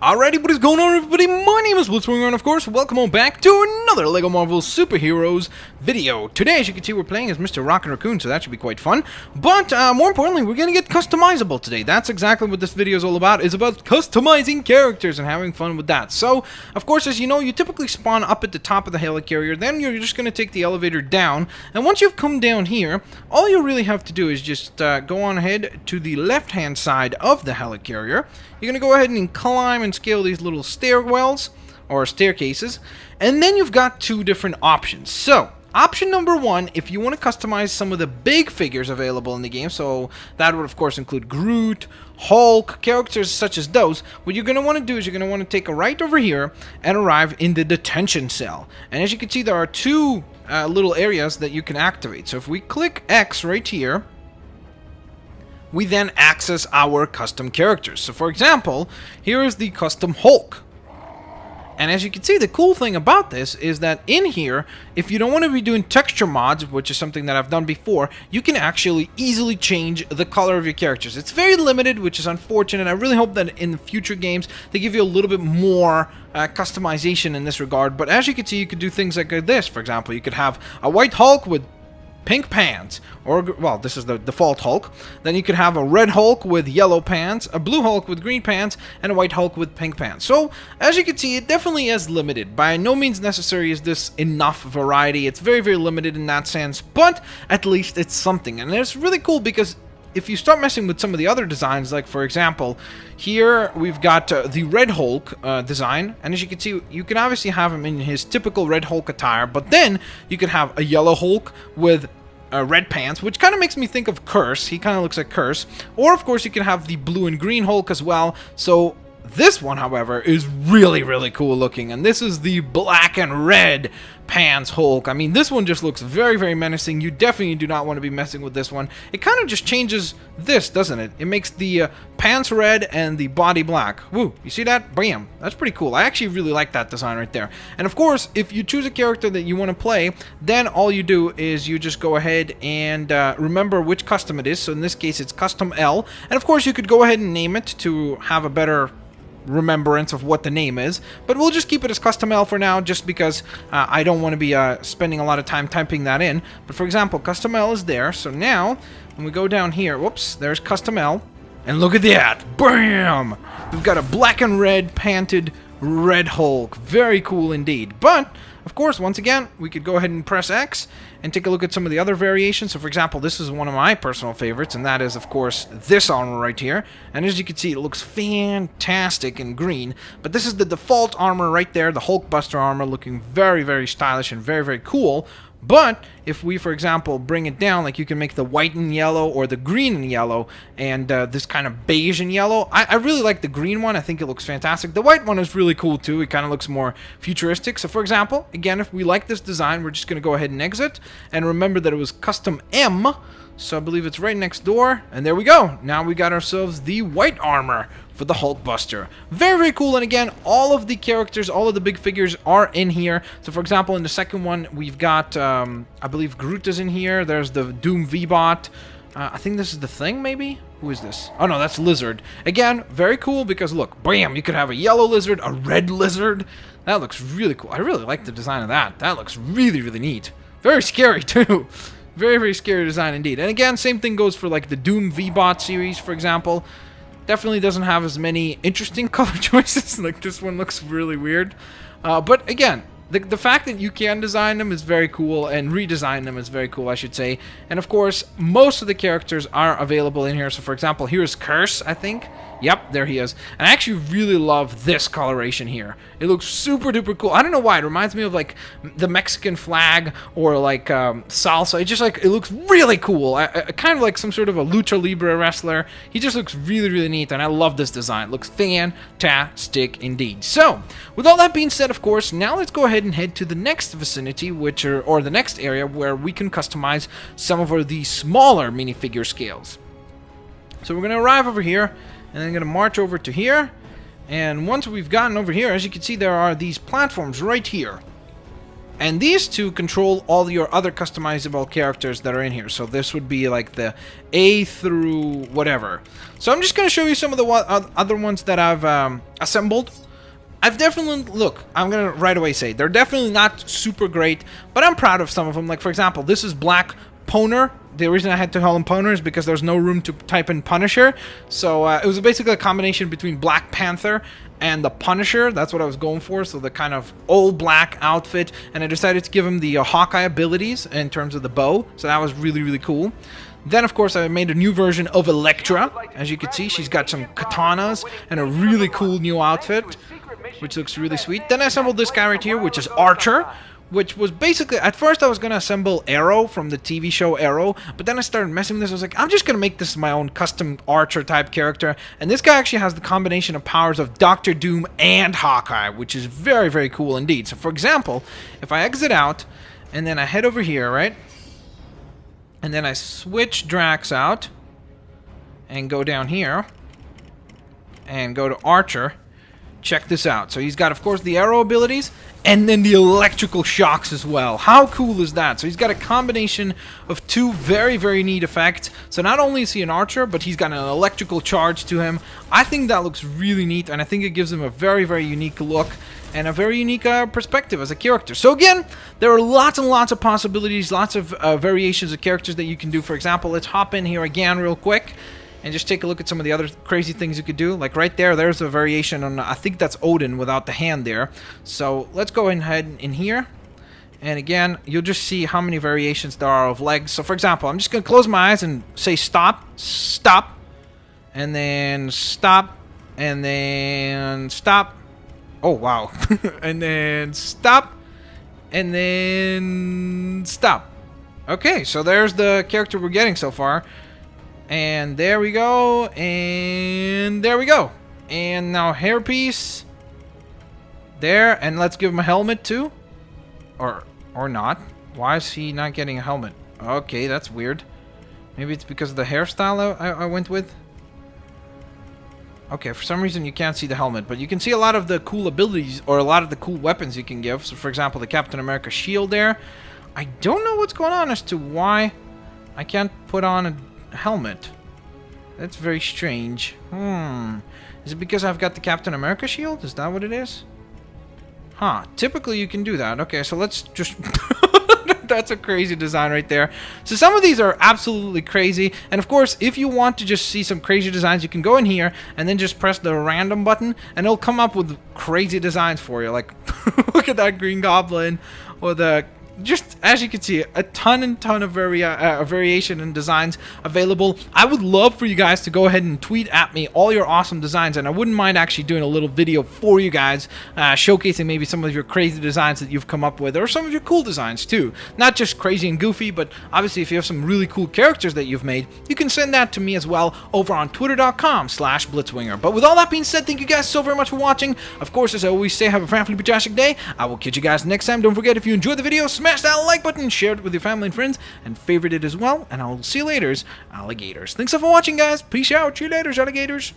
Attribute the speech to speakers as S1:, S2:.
S1: Alrighty, what is going on, everybody? My name is Blitzwinger, and of course, welcome on back to another LEGO Marvel Superheroes video. Today, as you can see, we're playing as Mr. Rocket Raccoon, so that should be quite fun. But, more importantly, we're going to get customizable today. That's exactly what this video is all about. It's about customizing characters and having fun with that. So, of course, as you know, you typically spawn up at the top of the helicarrier, then you're just going to take the elevator down, and once you've come down here, all you really have to do is just go on ahead to the left-hand side of the helicarrier. You're going to go ahead and climb and scale these little stairwells, or staircases, and then you've got two different options. So, option number one, if you want to customize some of the big figures available in the game, so that would of course include Groot, Hulk, characters such as those, what you're going to want to do is you're going to want to take a right over here and arrive in the detention cell. And as you can see, there are two little areas that you can activate. So if we click X right here, we then access our custom characters. So for example, here is the custom Hulk. And as you can see, the cool thing about this is that in here, if you don't want to be doing texture mods, which is something that I've done before, you can actually easily change the color of your characters. It's very limited, which is unfortunate. I really hope that in the future games, they give you a little bit more customization in this regard. But as you can see, you could do things like this. For example, you could have a white Hulk with pink pants, or, well, this is the default Hulk. Then you could have a red Hulk with yellow pants, a blue Hulk with green pants, and a white Hulk with pink pants. So, as you can see, it definitely is limited. By no means necessary is this enough variety. It's very, very limited in that sense, but at least it's something. And it's really cool because if you start messing with some of the other designs, like for example, here we've got the Red Hulk design, and as you can see, you can obviously have him in his typical Red Hulk attire, but then you could have a yellow Hulk with red pants, which kind of makes me think of Curse. He kind of looks like Curse. Or, of course, you can have the blue and green Hulk as well. So, this one, however, is really, really cool looking. And this is the black and red pants Hulk. I mean, this one just looks very, very menacing. You definitely do not want to be messing with this one. It kind of just changes this, doesn't it? It makes the pants red and the body black. Woo, you see that? Bam. That's pretty cool. I actually really like that design right there. And of course, if you choose a character that you want to play, then all you do is you just go ahead and remember which custom it is. So in this case, it's Custom L. And of course, you could go ahead and name it to have a better remembrance of what the name is, but we'll just keep it as Custom L for now, just because I don't want to be spending a lot of time typing that in. But for example, Custom L is there, so now when we go down here, whoops, there's Custom L, and look at that, bam! We've got a black and red panted Red Hulk. Very cool indeed. But of course, once again, we could go ahead and press X and take a look at some of the other variations. So for example, this is one of my personal favorites, and that is, of course, this armor right here. And as you can see, it looks fantastic in green. But this is the default armor right there, the Hulkbuster armor, looking very, very stylish and very, very cool. But if we, for example, bring it down, like you can make the white and yellow or the green and yellow, and this kind of beige and yellow. I really like the green one. I think it looks fantastic. The white one is really cool too. It kind of looks more futuristic. So for example, again, if we like this design, we're just going to go ahead and exit. And remember that it was Custom M. So I believe it's right next door. And there we go. Now we got ourselves the white armor for the Hulkbuster. Very, very cool. And again, all of the characters, all of the big figures are in here. So for example, in the second one, we've got, I believe Groot is in here. There's the Doom V-Bot. I think this is the Thing, maybe? Who is this? Oh, no, that's Lizard. Again, very cool because, look, bam, you could have a yellow lizard, a red lizard. That looks really cool. I really like the design of that. That looks really, really neat. Very scary, too. Very, very scary design indeed. And again, same thing goes for, like, the Doom V-Bot series, for example. Definitely doesn't have as many interesting color choices. Like, this one looks really weird. But again, the fact that you can design them is very cool, and redesign them is very cool, I should say. And of course, most of the characters are available in here. So for example, here's Curse, I think. Yep, there he is. And I actually really love this coloration here. It looks super duper cool. I don't know why. It reminds me of like the Mexican flag or like salsa. It just like, it looks really cool. Kind of like some sort of a lucha libre wrestler. He just looks really, really neat, and I love this design. It looks fantastic indeed. So, with all that being said, of course, now let's go ahead and head to the next vicinity, or the next area where we can customize some of the smaller minifigure scales. So we're going to arrive over here, and then going to march over to here. And once we've gotten over here, as you can see, there are these platforms right here. And these two control all your other customizable characters that are in here. So this would be like the A through whatever. So I'm just going to show you some of the other ones that I've assembled. I've definitely, look, I'm going to right away say, they're definitely not super great, but I'm proud of some of them. Like, for example, this is Black Poner. The reason I had to call him Poner is because there's no room to type in Punisher. So it was basically a combination between Black Panther and the Punisher. That's what I was going for. So the kind of old black outfit. And I decided to give him the Hawkeye abilities in terms of the bow. So that was really, really cool. Then, of course, I made a new version of Elektra. As you can see, she's got some katanas and a really cool new outfit, which looks really sweet. Then I assembled this guy right here, which is Archer, which was basically, at first I was going to assemble Arrow from the TV show Arrow, but then I started messing with this. I was like, I'm just going to make this my own custom Archer type character. And this guy actually has the combination of powers of Doctor Doom and Hawkeye, which is very, very cool indeed. So, for example, if I exit out and then I head over here, right? And then I switch Drax out and go down here and go to Archer. Check this out. So he's got, of course, the arrow abilities and then the electrical shocks as well. How cool is that? So he's got a combination of two very, very neat effects. So not only is he an archer, but he's got an electrical charge to him. I think that looks really neat, and I think it gives him a very, very unique look and a very unique perspective as a character. So again, there are lots and lots of possibilities, lots of variations of characters that you can do. For example, let's hop in here again real quick and just take a look at some of the other crazy things you could do. Like right there, there's a variation on, I think that's Odin without the hand there. So let's go ahead in here. And again, you'll just see how many variations there are of legs. So for example, I'm just going to close my eyes and say stop, stop, and then stop, and then stop. Oh, wow. And then stop, and then stop. Okay, so there's the character we're getting so far. And there we go, and there we go. And now hairpiece. There, and let's give him a helmet too. Or not. Why is he not getting a helmet? Okay, that's weird. Maybe it's because of the hairstyle I went with. Okay, for some reason you can't see the helmet, but you can see a lot of the cool abilities, or a lot of the cool weapons you can give. So for example, the Captain America shield there. I don't know what's going on as to why I can't put on a helmet. That's very strange. Is it because I've got the Captain America shield? Is that what it is? Huh. Typically you can do that. Okay, so let's just... That's a crazy design right there. So some of these are absolutely crazy. And of course, if you want to just see some crazy designs, you can go in here and then just press the random button and it'll come up with crazy designs for you. Like, look at that Green Goblin, or the... Just as you can see, a ton of variation and designs available. I would love for you guys to go ahead and tweet at me all your awesome designs, and I wouldn't mind actually doing a little video for you guys, showcasing maybe some of your crazy designs that you've come up with, or some of your cool designs too. Not just crazy and goofy, but obviously if you have some really cool characters that you've made, you can send that to me as well over on twitter.com/Blitzwinger. But with all that being said, thank you guys so very much for watching. Of course, as I always say, have a fantastic day. I will catch you guys next time. Don't forget, if you enjoyed the video, smash that like button, share it with your family and friends, and favorite it as well. And I'll see you later, alligators. Thanks for watching, guys. Peace out. See you later, alligators.